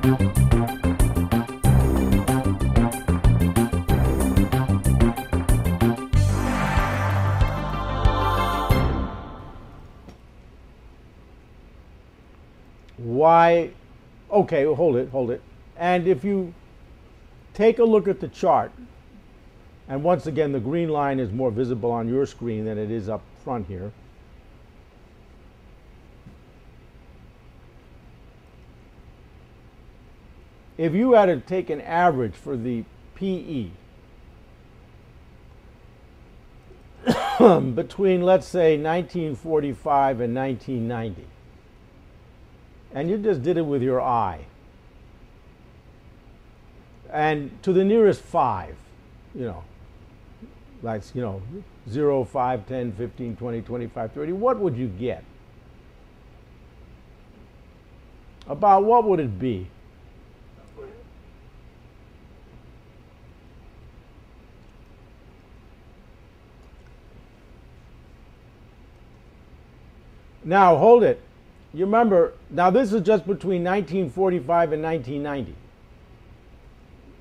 Why? Okay, hold it. And if you take a look at the chart, and once again, the green line is more visible on your screen than it is up front here. If you had to take an average for the PE between, let's say, 1945 and 1990, and you just did it with your eye, and to the nearest 5, like 0, 5, 10, 15, 20, 25, 30, what would you get? About what would it be? Now, hold it. You remember, now this is just between 1945 and 1990.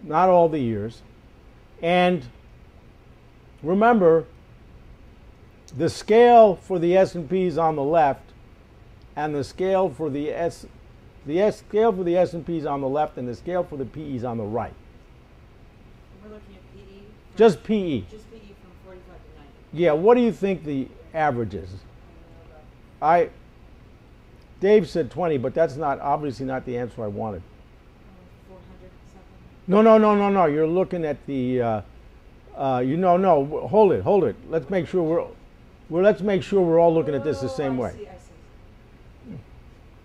Not all the years. And remember, the scale for the S&P is on the left, and the scale for the scale for the S&P is on the left, and the scale for the PE is on the right. We're looking at PE? Just PE. Just PE from 45 to 90. Yeah, what do you think the average is? Dave said 20, but that's obviously not the answer I wanted. 400 something? No. You're looking at the, no, hold it. Let's make sure we're all looking at this the same way. I see.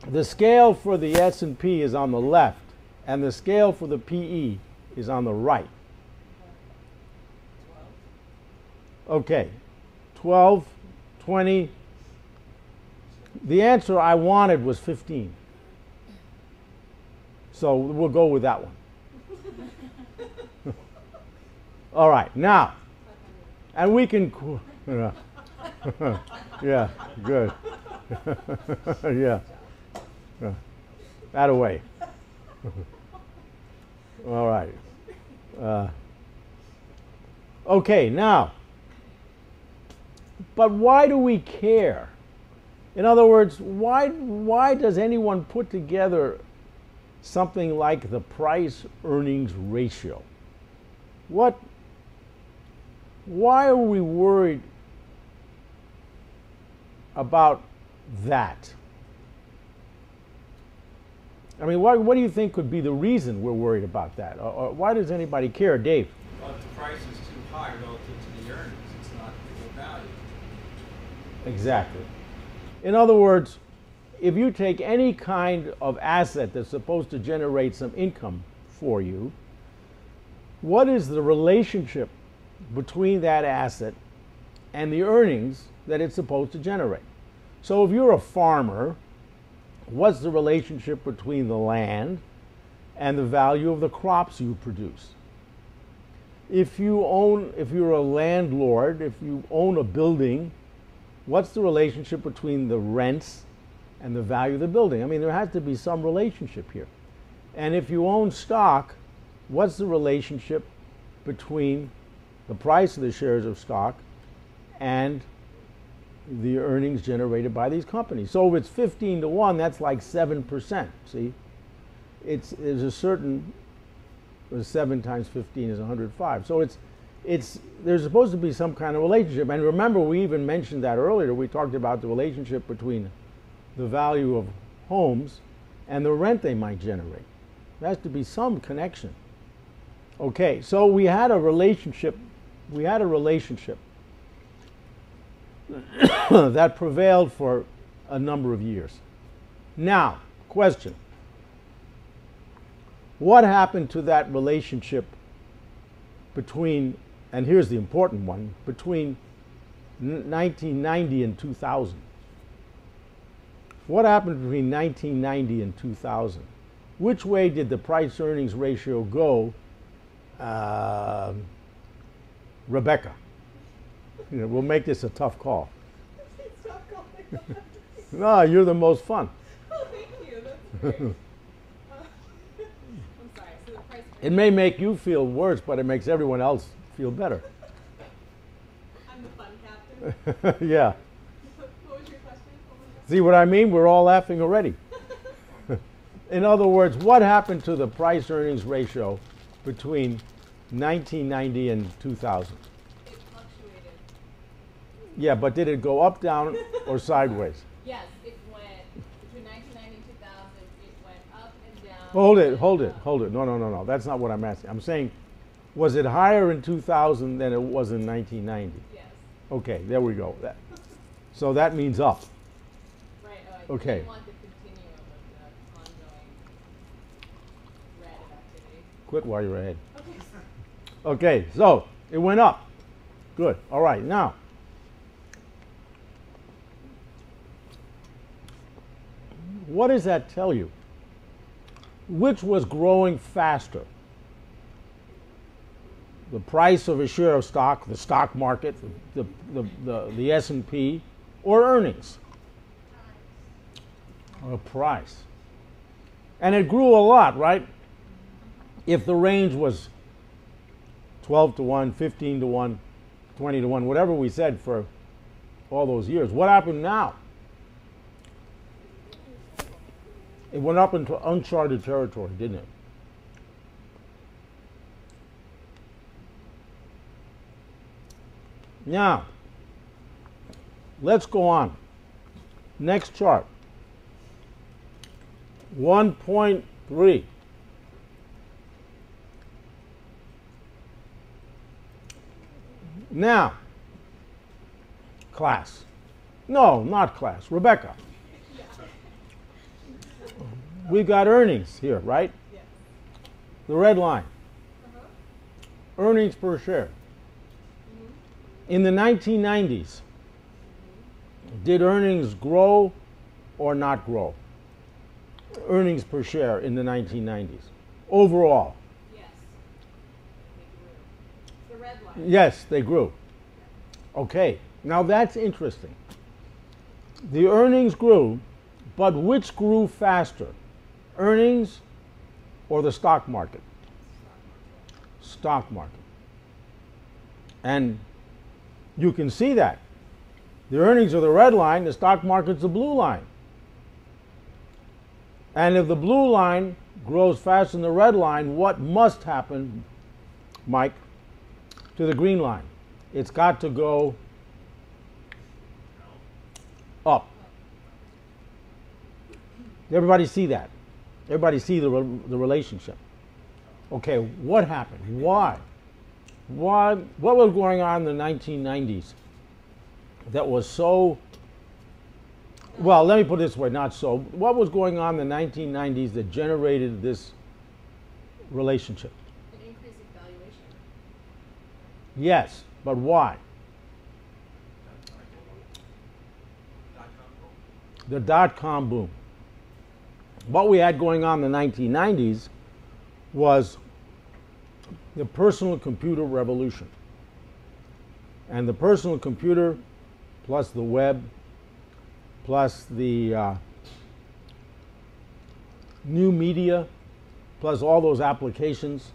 The scale for the S&P is on the left, and the scale for the PE is on the right. 12. Okay, 12, 20. The answer I wanted was 15. So we'll go with that one. All right, now, and we can, yeah, good. Yeah. That away. All right. Okay, now, but why do we care? In other words, why does anyone put together something like the price-earnings ratio? Why are we worried about that? I mean, what do you think could be the reason we're worried about that? Or why does anybody care? Dave? Well, if the price is too high relative to the earnings, it's not full value. Exactly. In other words, if you take any kind of asset that's supposed to generate some income for you, what is the relationship between that asset and the earnings that it's supposed to generate? So if you're a farmer, what's the relationship between the land and the value of the crops you produce? If you're a landlord, if you own a building, what's the relationship between the rents and the value of the building? I mean, there has to be some relationship here. And if you own stock, what's the relationship between the price of the shares of stock and the earnings generated by these companies? So if it's 15 to 1, that's like 7%. See? There's a certain, 7 times 15 is 105. So there's supposed to be some kind of relationship. And remember, we even mentioned that earlier. We talked about the relationship between the value of homes and the rent they might generate. There has to be some connection. Okay, so we had a relationship that prevailed for a number of years. Now, question. What happened to that relationship between, and here's the important one, between 1990 and 2000? What happened between 1990 and 2000? Which way did the price-earnings ratio go, Rebecca? We'll make this a tough call. Stop calling. No, you're the most fun. Oh, thank you. That's great. It may make you feel worse, but it makes everyone else feel better. I'm the fun captain. Yeah. What was your question? See what I mean? We're all laughing already. In other words, what happened to the price earnings ratio between 1990 and 2000? It fluctuated. Yeah, but did it go up, down, or sideways? Yes, it went between 1990 and 2000. It went up and down. Hold it. No. That's not what I'm asking. I'm saying, was it higher in 2000 than it was in 1990? Yes. Okay, there we go. So that means up. Right. Oh, I Okay. didn't want the continuum of the ongoing red of activity. Quit while you're ahead. Okay. Okay, so it went up. Good. All right, now. What does that tell you? Which was growing faster? The price of a share of stock, the stock market, the S&P, or earnings? Or price. And it grew a lot, right? If the range was 12 to 1, 15 to 1, 20 to 1, whatever we said for all those years. What happened now? It went up into uncharted territory, didn't it? Now, let's go on. Next chart. 1.3. Now, class. No, not class. Rebecca. We've got earnings here, right? Yes. The red line. Uh-huh. Earnings per share. In the 1990s, did earnings grow or not grow? Earnings per share in the 1990s. Overall. Yes. They grew. The red line. Yes, they grew. Okay, now that's interesting. The earnings grew, but which grew faster? Earnings or the stock market? Stock market. And you can see that. The earnings are the red line, the stock market's the blue line. And if the blue line grows faster than the red line, what must happen, Mike, to the green line? It's got to go up. Everybody see that? Everybody see the relationship? Okay, what happened? Why? What was going on in the 1990s that was so, well, let me put it this way, not so. What was going on in the 1990s that generated this relationship? An increase in valuation. Yes, but why? The dot-com boom. What we had going on in the 1990s was the personal computer revolution. And the personal computer plus the web plus the new media plus all those applications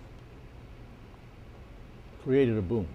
created a boom.